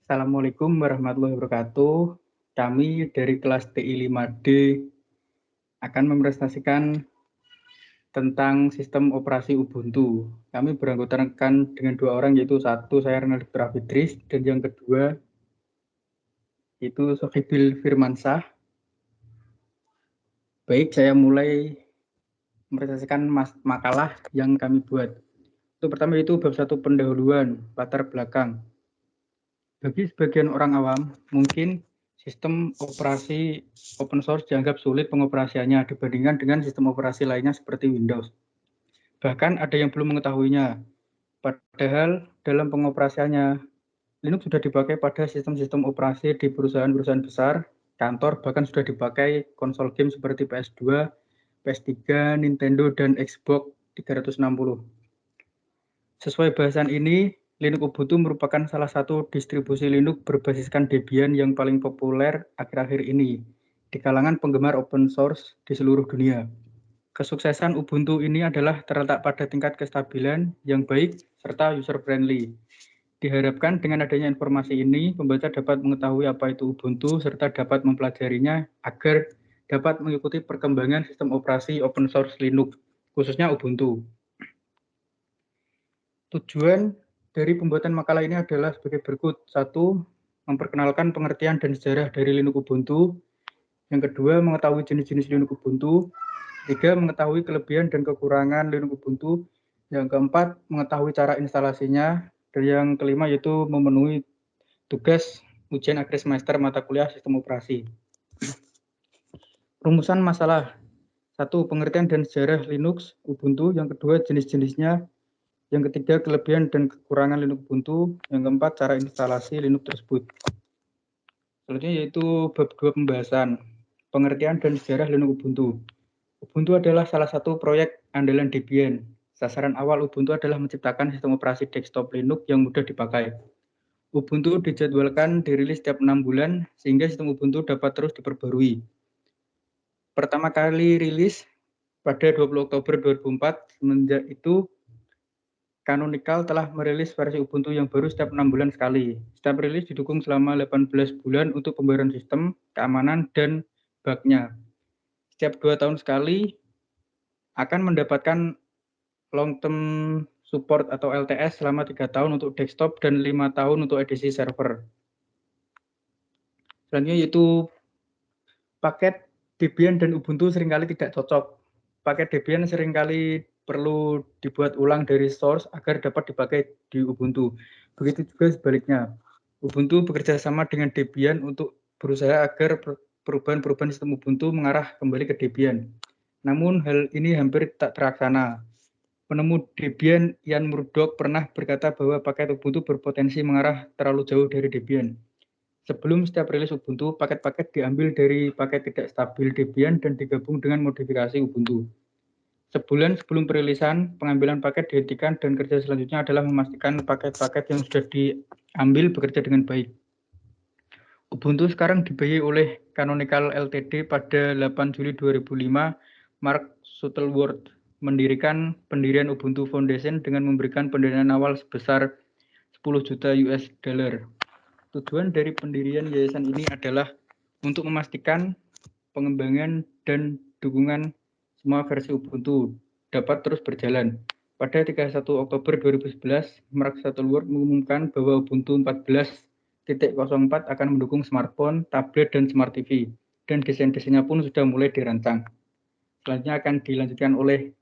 Assalamualaikum warahmatullahi wabarakatuh. Kami dari kelas TI 5D akan mepresentasikan tentang sistem operasi Ubuntu. Kami beranggotakan dengan dua orang, yaitu satu saya Renaldi Fitris dan yang kedua itu Sohibil Firmansyah. Baik, saya mulai mepresentasikan makalah yang kami buat. Itu pertama itu bab 1 pendahuluan, latar belakang. Bagi sebagian orang awam, mungkin sistem operasi open source dianggap sulit pengoperasiannya dibandingkan dengan sistem operasi lainnya seperti Windows. Bahkan ada yang belum mengetahuinya. Padahal dalam pengoperasiannya, Linux sudah dipakai pada sistem-sistem operasi di perusahaan-perusahaan besar, kantor, bahkan sudah dipakai konsol game seperti PS2, PS3, Nintendo, dan Xbox 360. Sesuai bahasan ini, Linux Ubuntu merupakan salah satu distribusi Linux berbasiskan Debian yang paling populer akhir-akhir ini di kalangan penggemar open source di seluruh dunia. Kesuksesan Ubuntu ini adalah terletak pada tingkat kestabilan yang baik serta user-friendly. Diharapkan dengan adanya informasi ini, pembaca dapat mengetahui apa itu Ubuntu serta dapat mempelajarinya agar dapat mengikuti perkembangan sistem operasi open source Linux, khususnya Ubuntu. Tujuan dari pembuatan makalah ini adalah sebagai berikut. 1. Memperkenalkan pengertian dan sejarah dari Linux Ubuntu. Yang kedua, mengetahui jenis-jenis Linux Ubuntu. 3. Mengetahui kelebihan dan kekurangan Linux Ubuntu. Yang keempat, mengetahui cara instalasinya. Dan yang kelima yaitu memenuhi tugas ujian akhir semester mata kuliah sistem operasi. Rumusan masalah. 1. Pengertian dan sejarah Linux Ubuntu. Yang kedua, jenis-jenisnya. Yang ketiga, kelebihan dan kekurangan Linux Ubuntu. Yang keempat, cara instalasi Linux tersebut. Selanjutnya yaitu bab 2 pembahasan. Pengertian dan sejarah Linux Ubuntu. Ubuntu adalah salah satu proyek andalan Debian. Sasaran awal Ubuntu adalah menciptakan sistem operasi desktop Linux yang mudah dipakai. Ubuntu dijadwalkan dirilis setiap 6 bulan, sehingga sistem Ubuntu dapat terus diperbarui. Pertama kali rilis pada 20 Oktober 2004, semenjak itu Canonical telah merilis versi Ubuntu yang baru setiap 6 bulan sekali. Setiap rilis didukung selama 18 bulan untuk pembaruan sistem, keamanan, dan bug-nya. Setiap 2 tahun sekali akan mendapatkan long-term support atau LTS selama 3 tahun untuk desktop dan 5 tahun untuk edisi server. Selanjutnya yaitu paket Debian dan Ubuntu seringkali tidak cocok. Paket Debian seringkali perlu dibuat ulang dari source agar dapat dipakai di Ubuntu. Begitu juga sebaliknya. Ubuntu bekerja sama dengan Debian untuk berusaha agar perubahan-perubahan sistem Ubuntu mengarah kembali ke Debian. Namun hal ini hampir tak terlaksana. Penemu Debian Ian Murdoch pernah berkata bahwa paket Ubuntu berpotensi mengarah terlalu jauh dari Debian. Sebelum setiap rilis Ubuntu, paket-paket diambil dari paket tidak stabil Debian dan digabung dengan modifikasi Ubuntu. Sebulan sebelum perilisan, pengambilan paket dihentikan dan kerja selanjutnya adalah memastikan paket-paket yang sudah diambil bekerja dengan baik. Ubuntu sekarang dibiayai oleh Canonical Ltd. Pada 8 Juli 2005, Mark Shuttleworth mendirikan pendirian Ubuntu Foundation dengan memberikan pendanaan awal sebesar 10 juta US dollar. Tujuan dari pendirian yayasan ini adalah untuk memastikan pengembangan dan dukungan semua versi Ubuntu dapat terus berjalan. Pada 31 Oktober 2011, Mark Shuttleworth mengumumkan bahwa Ubuntu 14.04 akan mendukung smartphone, tablet, dan smart TV. Dan desain-desainnya pun sudah mulai dirancang. Selanjutnya akan dilanjutkan oleh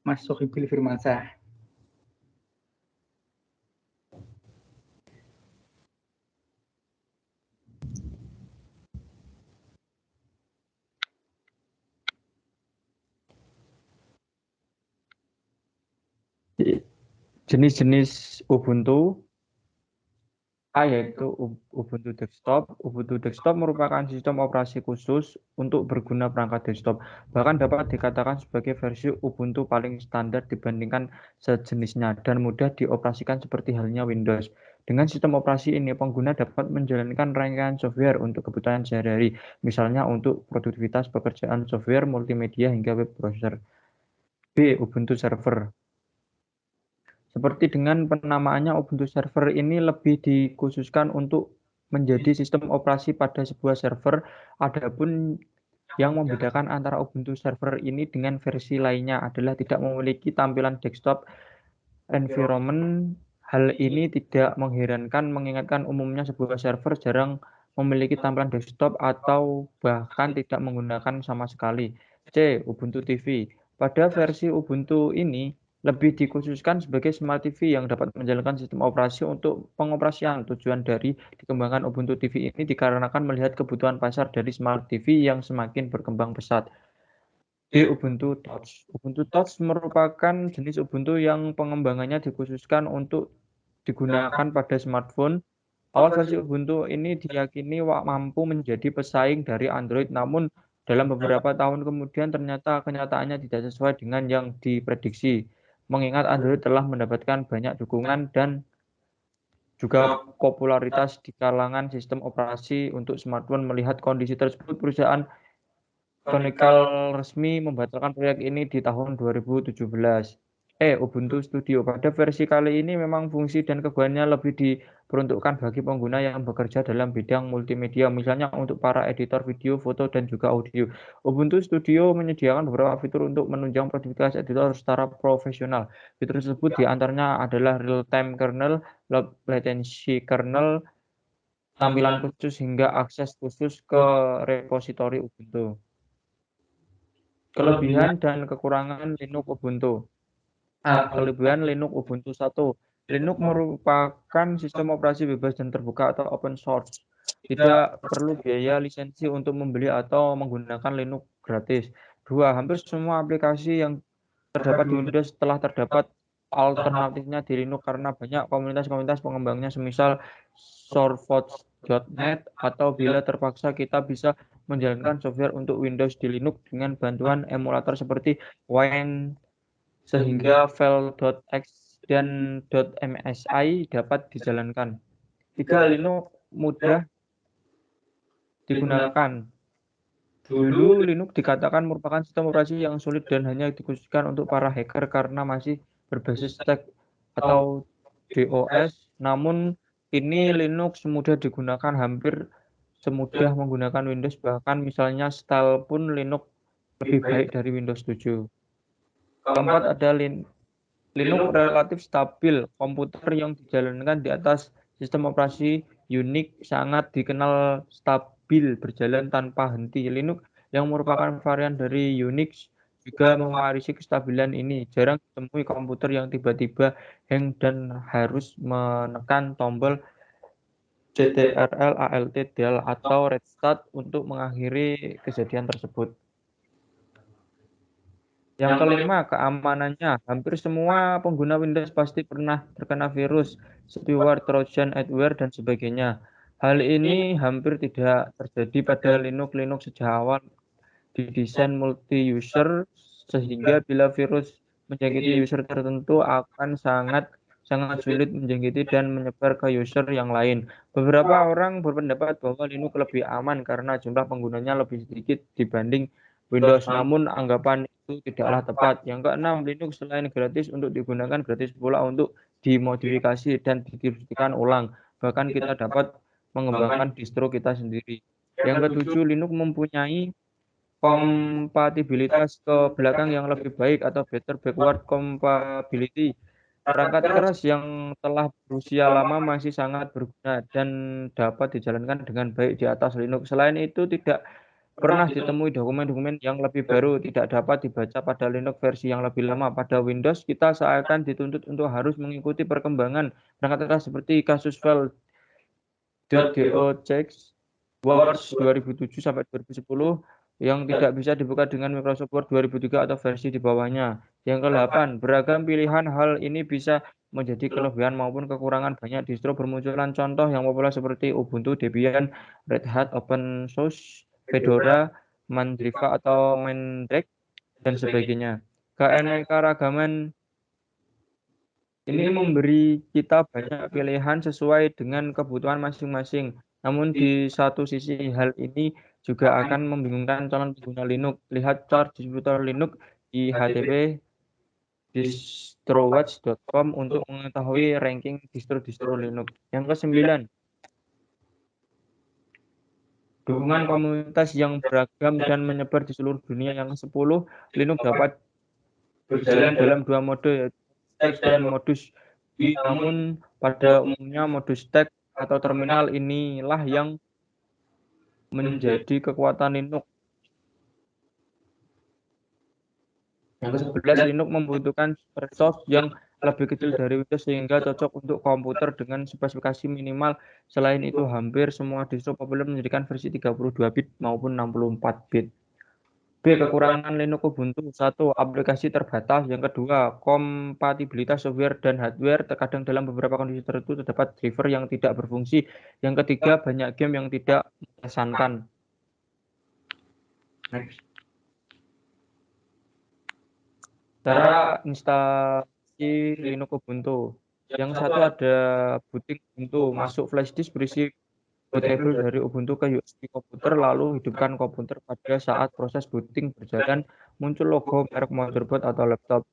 Mas Sohibil Firmansyah. Jenis-jenis Ubuntu yaitu Ubuntu Desktop. Ubuntu Desktop merupakan sistem operasi khusus untuk berguna perangkat desktop. Bahkan dapat dikatakan sebagai versi Ubuntu paling standar dibandingkan sejenisnya dan mudah dioperasikan seperti halnya Windows. Dengan sistem operasi ini, pengguna dapat menjalankan rangkaian software untuk kebutuhan sehari-hari, misalnya untuk produktivitas pekerjaan software, multimedia, hingga web browser. B. Ubuntu Server. Seperti dengan penamaannya, Ubuntu Server ini lebih dikhususkan untuk menjadi sistem operasi pada sebuah server. Adapun yang membedakan antara Ubuntu Server ini dengan versi lainnya adalah tidak memiliki tampilan desktop environment. Hal ini tidak mengherankan mengingatkan umumnya sebuah server jarang memiliki tampilan desktop atau bahkan tidak menggunakan sama sekali. C. Ubuntu TV. Pada versi Ubuntu ini lebih dikhususkan sebagai Smart TV yang dapat menjalankan sistem operasi untuk pengoperasian. Tujuan dari dikembangkan Ubuntu TV ini dikarenakan melihat kebutuhan pasar dari Smart TV yang semakin berkembang pesat. Di Ubuntu Touch. Ubuntu Touch merupakan jenis Ubuntu yang pengembangannya dikhususkan untuk digunakan pada smartphone. Awal versi Ubuntu ini diyakini mampu menjadi pesaing dari Android, namun dalam beberapa tahun kemudian ternyata kenyataannya tidak sesuai dengan yang diprediksi. Mengingat Android telah mendapatkan banyak dukungan dan juga popularitas di kalangan sistem operasi untuk smartphone. Melihat kondisi tersebut, perusahaan Canonical resmi membatalkan proyek ini di tahun 2017. Ubuntu Studio. Pada versi kali ini memang fungsi dan kegunaannya lebih diperuntukkan bagi pengguna yang bekerja dalam bidang multimedia, misalnya untuk para editor video, foto, dan juga audio. Ubuntu Studio menyediakan beberapa fitur untuk menunjang produktivitas editor secara profesional. Fitur tersebut diantaranya adalah real-time kernel, low latency kernel, tampilan khusus, hingga akses khusus ke repositori Ubuntu. Kelebihan dan kekurangan Linux Ubuntu. Kelebihan Linux Ubuntu 1. Linux merupakan sistem operasi bebas dan terbuka atau open source. Tidak perlu biaya lisensi untuk membeli atau menggunakan Linux gratis. 2. Hampir semua aplikasi yang terdapat di Windows telah terdapat alternatifnya di Linux karena banyak komunitas-komunitas pengembangnya, semisal sourceforge.net, atau bila terpaksa kita bisa menjalankan software untuk Windows di Linux dengan bantuan emulator seperti Wine, sehingga file.exe dan .msi dapat dijalankan. 3. Linux mudah digunakan. Dulu Linux dikatakan merupakan sistem operasi yang sulit dan hanya dikhususkan untuk para hacker karena masih berbasis stack atau DOS. Namun kini Linux mudah digunakan, hampir semudah menggunakan Windows, bahkan misalnya style pun Linux lebih baik dari Windows 7. Keempat, ada Linux relatif stabil. Komputer yang dijalankan di atas sistem operasi Unix sangat dikenal stabil, berjalan tanpa henti. Linux yang merupakan varian dari Unix juga mewarisi kestabilan ini. Jarang ditemui komputer yang tiba-tiba hang dan harus menekan tombol CTRL, ALT, del atau restart untuk mengakhiri kejadian tersebut. Yang kelima, keamanannya. Hampir semua pengguna Windows pasti pernah terkena virus, spyware, Trojan, adware, dan sebagainya. Hal ini hampir tidak terjadi pada Linux. Linux sejak awal didesain multi-user, sehingga bila virus menjangkiti user tertentu akan sangat sulit menjangkiti dan menyebar ke user yang lain. Beberapa orang berpendapat bahwa Linux lebih aman karena jumlah penggunanya lebih sedikit dibanding Windows, namun anggapan itu tidaklah tepat. Yang keenam, Linux selain gratis untuk digunakan, gratis pula untuk dimodifikasi dan didistribusikan ulang. Bahkan kita dapat mengembangkan distro kita sendiri. Yang ketujuh, Linux mempunyai kompatibilitas ke belakang yang lebih baik atau better backward compatibility. Perangkat keras yang telah berusia lama masih sangat berguna dan dapat dijalankan dengan baik di atas Linux. Selain itu, tidak pernah ditemui dokumen-dokumen yang lebih baru tidak dapat dibaca pada Linux versi yang lebih lama. Pada Windows, kita seakan dituntut untuk harus mengikuti perkembangan perangkat keras seperti kasus file .docx Works 2007 sampai 2010 yang tidak bisa dibuka dengan Microsoft Word 2003 atau versi di bawahnya. Yang ke-8, beragam pilihan. Hal ini bisa menjadi kelebihan maupun kekurangan. Banyak distro bermunculan contoh yang populer seperti Ubuntu, Debian, Red Hat, OpenSUSE, Fedora, Mandriva atau Mandrake, dan sebagainya. Keanekaragaman ini memberi kita banyak pilihan sesuai dengan kebutuhan masing-masing. Namun di satu sisi hal ini juga akan membingungkan calon pengguna Linux. Lihat chart distributor Linux di http distrowatch.com untuk mengetahui ranking distro-distro Linux. Yang ke-9, dukungan komunitas yang beragam dan menyebar di seluruh dunia. Yang ke-10, Linux dapat berjalan dalam dua mode, yaitu stack dan modus GUI. Namun pada umumnya modus stack atau terminal inilah yang menjadi kekuatan Linux. Yang ke-11, Linux membutuhkan supersoft yang lebih kecil dari Windows sehingga cocok untuk komputer dengan spesifikasi minimal. Selain itu, hampir semua distro populer menyediakan versi 32 bit maupun 64 bit. B. Kekurangan Linux Ubuntu. 1. Aplikasi terbatas. Yang kedua, kompatibilitas software dan hardware. Terkadang dalam beberapa kondisi tertentu terdapat driver yang tidak berfungsi. Yang ketiga, banyak game yang tidak mengesankan. Next. Cara instalasi Linux Ubuntu. Yang satu ada booting Ubuntu. Masuk flash disk berisi bootable dari Ubuntu ke USB komputer, lalu hidupkan komputer. Pada saat proses booting berjalan, muncul logo merek motherboard atau laptop.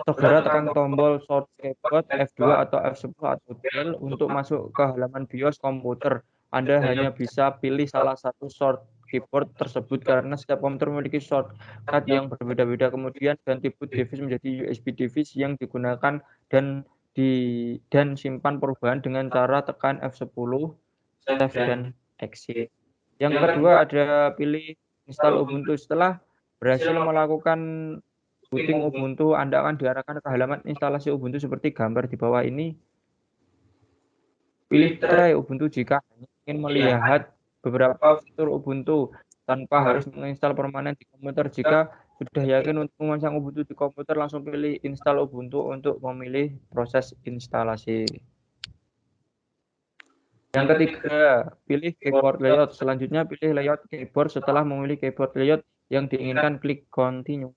Segera tekan tombol shortcut F2 atau F10 atau Del untuk masuk ke halaman BIOS komputer. Anda hanya bisa pilih salah satu short keyboard tersebut karena setiap komputer memiliki shortcut yang berbeda-beda. Kemudian ganti boot device menjadi USB device yang digunakan dan simpan perubahan dengan cara tekan F10, save dan exit. Yang kedua ada pilih install Ubuntu. Setelah berhasil melakukan booting Ubuntu, Anda akan diarahkan ke halaman instalasi Ubuntu seperti gambar di bawah ini. Pilih try Ubuntu jika ingin melihat beberapa fitur Ubuntu tanpa harus menginstal permanen di komputer. Jika sudah yakin untuk memasang Ubuntu di komputer, langsung pilih install Ubuntu untuk memilih proses instalasi. Yang ketiga, pilih keyboard layout. Selanjutnya, pilih layout keyboard. Setelah memilih keyboard layout yang diinginkan, klik continue.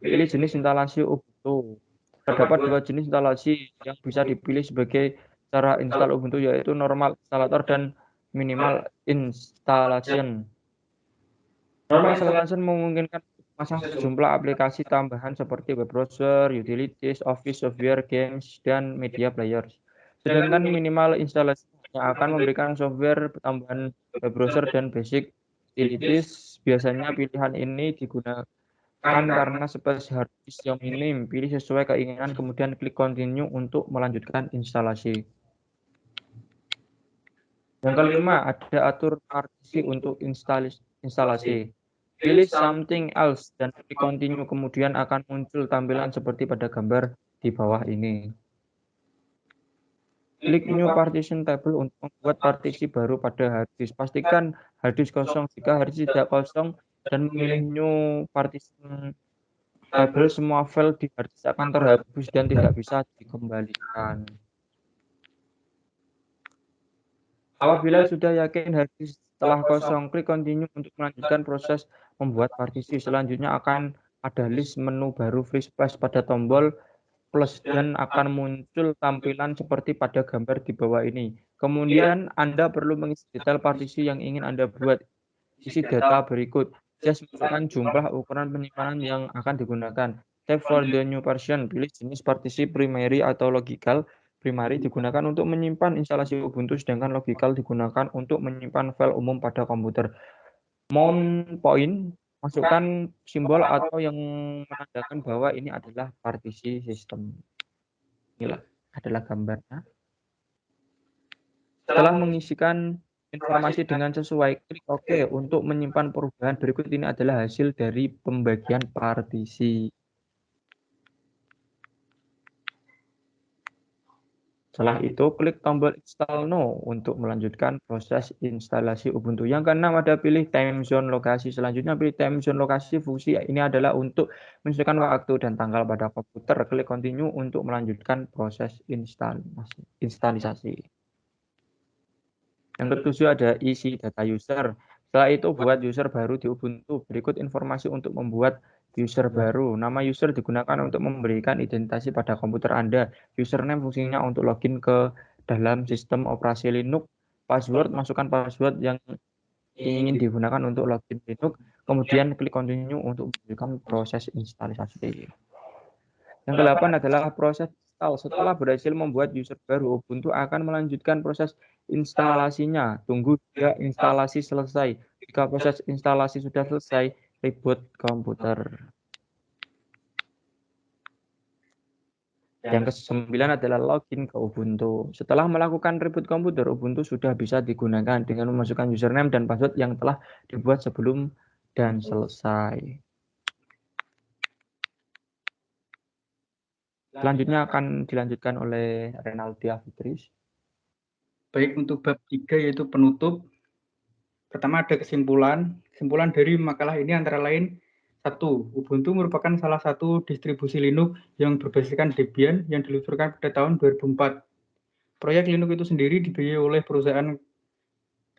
Pilih jenis instalasi Ubuntu. Terdapat dua jenis instalasi yang bisa dipilih sebagai cara install Ubuntu, yaitu normal installator dan minimal installation. Normal installation memungkinkan memasang sejumlah aplikasi tambahan seperti web browser, utilities, office, software, games, dan media players. Sedangkan minimal installation hanya akan memberikan software tambahan web browser dan basic utilities. Biasanya pilihan ini digunakan karena space hard disk yang minim. Pilih sesuai keinginan, kemudian klik continue untuk melanjutkan instalasi. Yang kelima, ada atur partisi untuk instalasi. Pilih something else dan klik continue, kemudian akan muncul tampilan seperti pada gambar di bawah ini. Klik new partition table untuk membuat partisi baru pada hard disk. Pastikan hard disk kosong. Jika hard disk tidak kosong dan memilih new partition table, semua file di hard disk akan terhapus dan tidak bisa dikembalikan. Apabila sudah yakin hard disk telah kosong, klik continue untuk melanjutkan proses membuat partisi. Selanjutnya akan ada list menu baru free space pada tombol plus dan akan muncul tampilan seperti pada gambar di bawah ini. Kemudian Anda perlu mengisi detail partisi yang ingin Anda buat. Isi data berikut. Just masukkan jumlah ukuran penyimpanan yang akan digunakan. Type for the new version. Pilih jenis partisi primary atau logical. Primary digunakan untuk menyimpan instalasi Ubuntu, sedangkan logical digunakan untuk menyimpan file umum pada komputer. Mount point, masukkan simbol atau yang menandakan bahwa ini adalah partisi sistem. Inilah adalah gambarnya. Setelah mengisikan informasi dengan sesuai, klik OK untuk menyimpan perubahan. Berikut ini adalah hasil dari pembagian partisi. Setelah itu, klik tombol Install Now untuk melanjutkan proses instalasi Ubuntu. Yang keenam ada pilih time zone lokasi. Selanjutnya pilih time zone lokasi. Fungsi ini adalah untuk menyesuaikan waktu dan tanggal pada komputer. Klik continue untuk melanjutkan proses instalisasi. Yang ketujuh ada isi data user. Setelah itu buat user baru di Ubuntu. Berikut informasi untuk membuat user baru. Nama user digunakan untuk memberikan identifikasi pada komputer Anda. Username fungsinya untuk login ke dalam sistem operasi Linux. Password, masukkan password yang ingin digunakan untuk login Linux. Kemudian klik continue untuk melanjutkan proses instalisasi. Yang ke-8 adalah proses install. Setelah berhasil membuat user baru, Ubuntu akan melanjutkan proses instalasinya. Tunggu hingga instalasi selesai. Jika proses instalasi sudah selesai, reboot komputer. Yang ke-9 adalah login ke Ubuntu. Setelah melakukan reboot komputer, Ubuntu sudah bisa digunakan dengan memasukkan username dan password yang telah dibuat sebelum dan selesai. Selanjutnya akan dilanjutkan oleh Renaldia Fitris. Baik, untuk bab 3 yaitu penutup. Pertama ada kesimpulan. Kesimpulan dari makalah ini antara lain: 1. Ubuntu merupakan salah satu distribusi Linux yang berbasiskan Debian yang diluncurkan pada tahun 2004. Proyek Linux itu sendiri dibiayai oleh perusahaan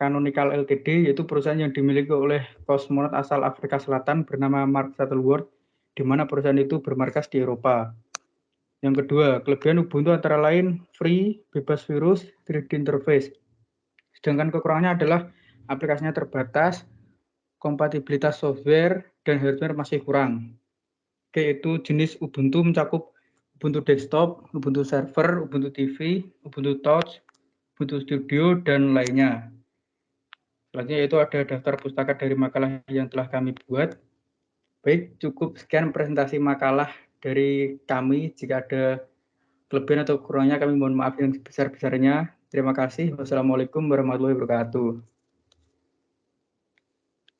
Canonical Ltd, yaitu perusahaan yang dimiliki oleh kosmonot asal Afrika Selatan bernama Mark Shuttleworth, di mana perusahaan itu bermarkas di Eropa. Yang kedua, kelebihan Ubuntu antara lain free, bebas virus, 3D interface. Sedangkan kekurangannya adalah aplikasinya terbatas, kompatibilitas software, dan hardware masih kurang. Yaitu jenis Ubuntu mencakup Ubuntu Desktop, Ubuntu Server, Ubuntu TV, Ubuntu Touch, Ubuntu Studio, dan lainnya. Selanjutnya itu ada daftar pustaka dari makalah yang telah kami buat. Baik, cukup sekian presentasi makalah dari kami. Jika ada kelebihan atau kurangnya kami mohon maaf yang sebesar-besarnya. Terima kasih. Wassalamualaikum warahmatullahi wabarakatuh.